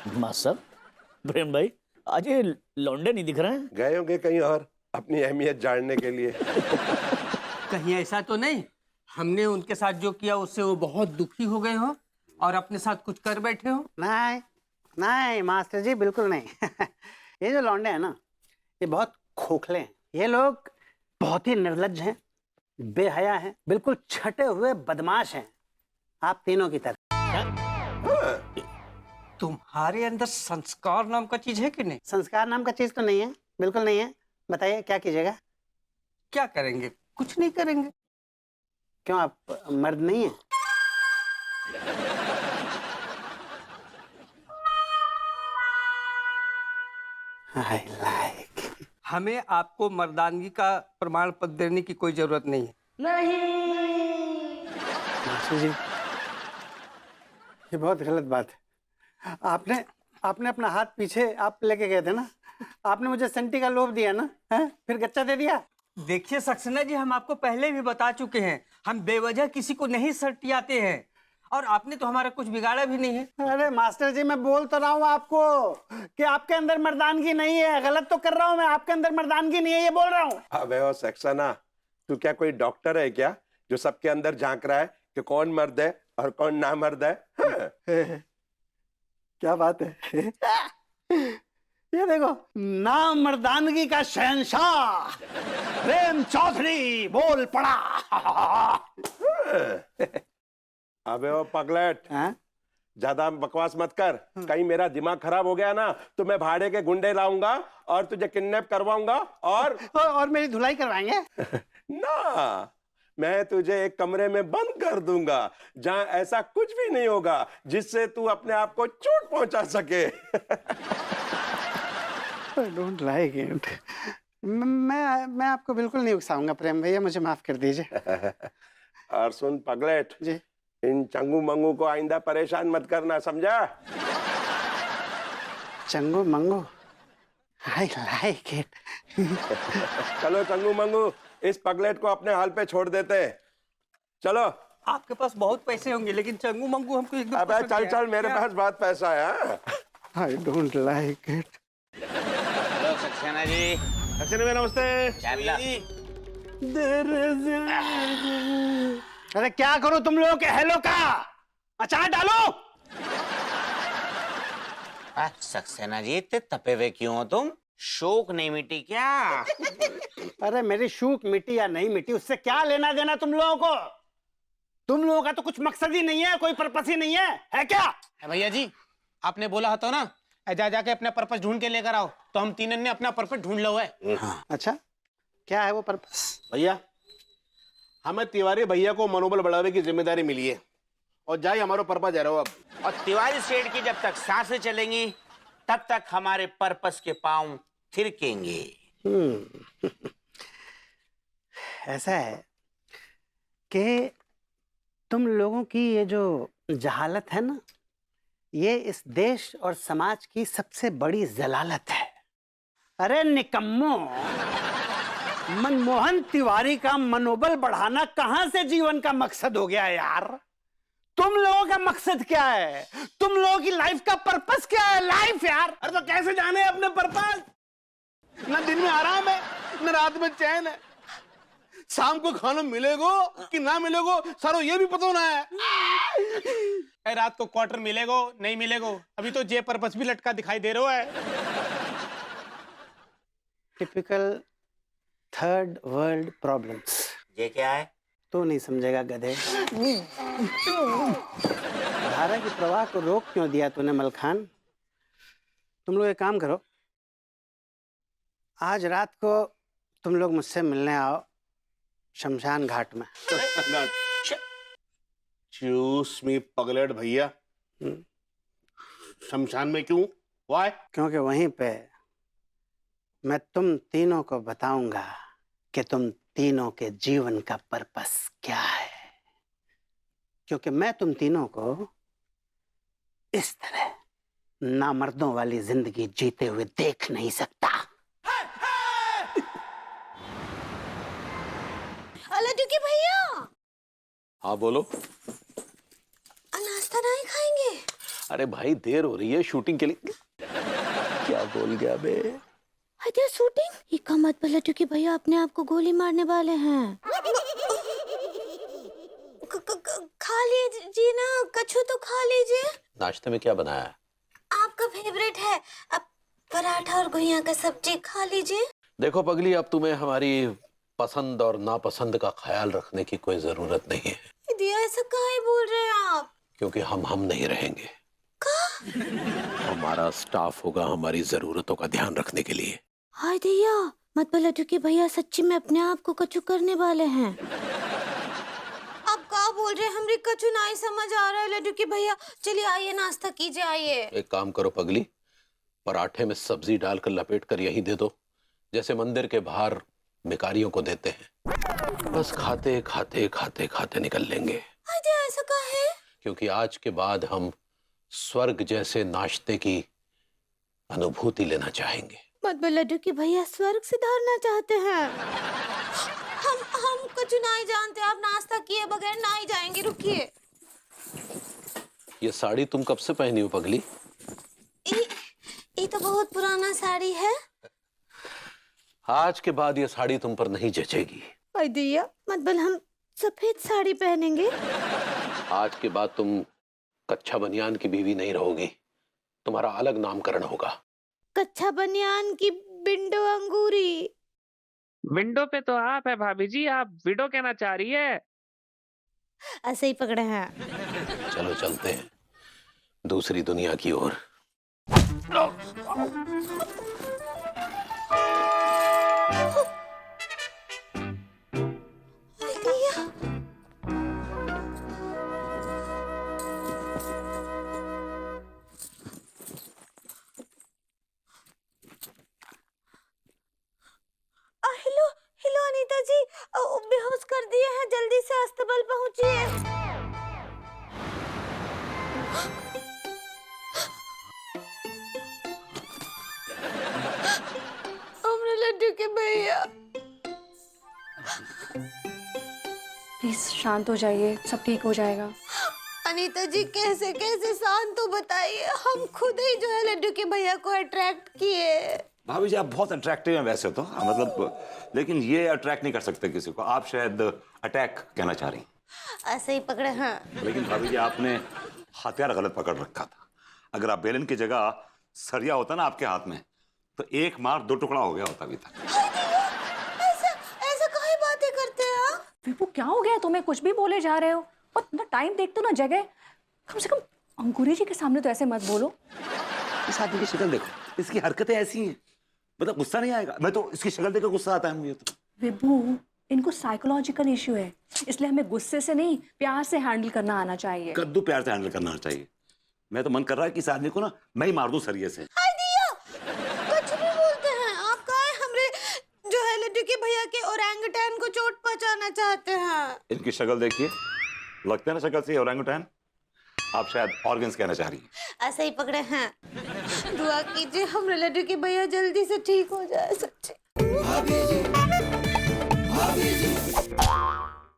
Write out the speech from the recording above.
Master प्रेम भाई, आज ये लौंडे नहीं दिख रहे हैं। गए होंगे कहीं और अपनी अहमियत जानने के लिए। कहीं ऐसा तो नहीं हमने उनके साथ जो किया उससे वो बहुत दुखी हो गए हो और अपने साथ कुछ कर बैठे हो? नहीं नहीं मास्टर जी, बिल्कुल नहीं। ये जो लौंडे हैं ना, ये बहुत खोखले हैं। ये लोग बहुत ही निर्लज्ज हैं, बेहया हैं, बिल्कुल छटे हुए बदमाश हैं, आप तीनों की तरह। तुम्हारे अंदर संस्कार नाम का चीज है कि नहीं? संस्कार नाम का चीज तो नहीं है, बिल्कुल नहीं है। बताइए क्या कीजिएगा? क्या करेंगे? कुछ नहीं करेंगे। क्यों, आप मर्द नहीं है? I like. हमें आपको मर्दानगी का प्रमाण पत्र देने की कोई जरूरत नहीं है। मास्टर जी, ये बहुत गलत बात है। आपने अपना हाथ पीछे आप लेके गए थे ना, आपने मुझे सेंटी का लोभ दिया ना, है? फिर गच्चा दे दिया। देखिए सक्सेना जी, हम आपको पहले भी बता चुके हैं, हम बेवजह किसी को नहीं सटियाते हैं और आपने तो हमारा कुछ बिगाड़ा भी नहीं है। अरे मास्टर जी, मैं बोल तो रहा हूँ आपको कि आपके अंदर मर्दानगी नहीं है। गलत तो कर रहा हूँ मैं, आपके अंदर मर्दानगी नहीं है, ये बोल रहा हूँ। अबे ओ सक्सेना, तू क्या कोई डॉक्टर है क्या जो सबके अंदर झांक रहा है कि कौन मर्द है और कौन ना मर्द है? क्या बात है। ये देखो, नाम मर्दानगी का शहंशाह प्रेम चौधरी बोल पड़ा। अबे ओ पगलेट, हाँ? ज्यादा बकवास मत कर। कहीं मेरा दिमाग खराब हो गया ना तो मैं भाड़े के गुंडे लाऊंगा और तुझे किडनैप करवाऊंगा और मेरी धुलाई करवाएंगे? ना, मैं तुझे एक कमरे में बंद कर दूंगा जहां ऐसा कुछ भी नहीं होगा जिससे तू अपने आप को चोट पहुंचा सके। I don't like it. मैं आपको बिल्कुल नहीं उकसाऊंगा प्रेम भैया, मुझे माफ कर दीजिए। और सुन पगलेट जी, इन चंगू मंगू को आइंदा परेशान मत करना, समझा? Changu Mangu, I like it. चलो चंगू मंगू, इस पगलेट को अपने हाल पे छोड़ देते हैं। चलो। आपके पास बहुत पैसे होंगे लेकिन चंगू मंगू हमको एकदम अबे पसंद चल नहीं चल, आया। मेरे पास बहुत पैसा है। हाँ? I don't like it. Hello Saxena ji. Saxena भाई नमस्ते। अरे क्या करूं तुम लोगों के हेलो का? अचार डालो। सक्सेना जी, इतने तपे हुए क्यों हो तुम? शौक नहीं मिटी क्या? अरे मेरी शूक मिटी या नहीं मिटी, उससे क्या लेना देना तुम लोगों को? तुम लोगों का तो कुछ मकसद ही नहीं है, कोई पर्पस ही नहीं है क्या? भैया जी, आपने बोला था ना, जा जाके अपना पर्पस ढूंढ के लेकर आओ, तो हम तीनों ने अपना पर्पस ढूंढ लो है। हाँ। अच्छा, क्या है वो पर्पस? भैया, हमें तिवारी भैया को मनोबल बढ़ावे की जिम्मेदारी मिली है और जाए हमारा पर्पस है रहो अब। और तिवारी सेठ की जब तक सांसें चलेंगी तब तक हमारे पर्पस के पांव थिरकेंगे। ऐसा है कि तुम लोगों की ये जो जहालत है ना, ये इस देश और समाज की सबसे बड़ी जलालत है। अरे निकम्मो, मनमोहन तिवारी का मनोबल बढ़ाना कहां से जीवन का मकसद हो गया यार? तुम लोगों का मकसद क्या है? तुम लोगों की लाइफ का पर्पस क्या है? लाइफ यार। अरे तो कैसे जाने अपने पर्पस? न दिन में आराम है, न रात में चैन है। शाम को खाना मिलेगो कि ना मिलेगो सारो ये भी पता ना है। रात को क्वार्टर मिलेगो नहीं मिलेगो, अभी तो जे पर्पस भी लटका दिखाई दे रहा है। Typical third world problems. ये क्या है? तो नहीं समझेगा गधे। धारा की प्रवाह को रोक क्यों दिया तूने मलखान? तुम लोग एक काम करो, आज रात को तुम लोग मुझसे मिलने आओ शमशान घाट में। चूस मी पगलेट भैया, शमशान में क्यों? वाई? क्योंकि वहीं पे मैं तुम तीनों को बताऊंगा कि तुम तीनों के जीवन का पर्पस क्या है। क्योंकि मैं तुम तीनों को इस तरह नामर्दों वाली जिंदगी जीते हुए देख नहीं सकता। अलदुकी भैया, हाँ बोलो। नाश्ता नहीं खाएंगे? अरे भाई देर हो रही है शूटिंग के लिए। क्या बोल गया बे? अरे शूटिंग ये का मत पलटो कि भैया अपने आप को गोली मारने वाले हैं। खा लीजिए ना, कछु तो खा लीजिए। नाश्ते में क्या बनाया है? आपका फेवरेट है, अब पराठा और घुइयां का सब्जी खा लीजिए। देखो पगली, अब तुम्हें हमारी पसंद और नापसंद का ख्याल रखने की कोई जरूरत नहीं है। दिया ऐसा काहे बोल रहे हैं आप? क्योंकि हम नहीं रहेंगे। हमारा स्टाफ होगा हमारी जरूरतों का ध्यान रखने के लिए। हाय दिया मत पलटो कि भैया सच्ची में अपने आप को कछु करने वाले हैं। आप क्या बोल रहे हैं? हमरी कछु नहीं समझ आ रहा है लड्डू की भैया। चलिए आइए नाश्ता कीजिए, आइए। एक काम करो पगली, पराठे में सब्जी डालकर लपेट कर यहीं दे दो, जैसे मंदिर के बाहर भिखारियों को देते हैं। बस खाते खाते खाते खाते निकल लेंगे। ऐसा का है? क्योंकि आज के बाद हम स्वर्ग जैसे नाश्ते की अनुभूति लेना चाहेंगे। मत लड्डू की भैया स्वर्ग से धरना चाहते हैं। हम कुछ नहीं जानते, आप नाश्ता किए बगैर नहीं जाएंगे। रुकिए। ये साड़ी तुम कब से पहनी हो पगली? ये तो बहुत पुराना साड़ी है। आज के बाद ये साड़ी तुम पर नहीं जचेगी। दिया मतलब हम सफेद साड़ी पहनेंगे। आज के बाद तुम कच्चा बनियान की बीवी नहीं रहोगी, तुम्हारा अलग नामकरण होगा। कच्चा बनियान की बिंडो अंगूरी। विंडो पे तो आप है भाभी जी, आप विडो कहना चाह रही है। ऐसे ही पकड़े हैं। चलो चलते हैं दूसरी दुनिया की ओर। हेलो हेलो अनीता जी, बेहोश कर दिए हैं, जल्दी से अस्पताल पहुंचिए। हमरे लड्डू के भैया। प्लीज शांत हो जाइए, सब ठीक हो जाएगा। अनीता जी कैसे कैसे शांत तो बताइए, हम खुद ही जो है लड्डू के भैया को अट्रैक्ट किए। भाभी जी आप बहुत अट्रैक्टिव हैं वैसे तो, मतलब, लेकिन ये अट्रैक्ट नहीं कर सकते किसी को। आप शायद अटैक कहना चाह रही हैं। ऐसे ही पकड़े हैं। लेकिन भाभी जी आपने हथियार गलत पकड़ रखा था। अगर आप बेलन की जगह सरिया होता ना आपके हाथ में, तो एक मार दो टुकड़ा हो गया होता अभी तक। ऐसा काहे बातें करते हैं आप? विभू क्या हो गया तुम्हें? कुछ भी बोले जा रहे हो। और ना टाइम देखते हो ना जगह। कम से कम अंकुरी जी के सामने तो ऐसे मत बोलो। इस आदमी की शक्ल देखो, इसकी हरकतें ऐसी हैं, मतलब गुस्सा नहीं आएगा? मैं तो इसकी शक्ल देखकर गुस्सा आता है मुझे तो। विभू इनको साइकोलॉजिकल इश्यू है, इसलिए हमें गुस्से से नहीं प्यार से हैंडल करना आना चाहिए। कद्दू प्यार से हैंडल करना चाहिए। मैं तो मन कर रहा है कि इस आदमी को ना मैं ही मार दूं सरिये से। कुछ भी बोलते हैं आप। काहे हमरे जो है लड्डू के भैया के ओरंगुटैन को चोट पहुंचाना चाहते हैं? इनकी शक्ल देखिए, लगता है ना शक्ल से ओरंगुटैन। आप शायद ऑर्गन्स कहना चाह रही हैं। ऐसे ही पकड़े हैं। दुआ कीजिए हमरे लड्डू के भैया जल्दी से ठीक हो जाए। सच्ची।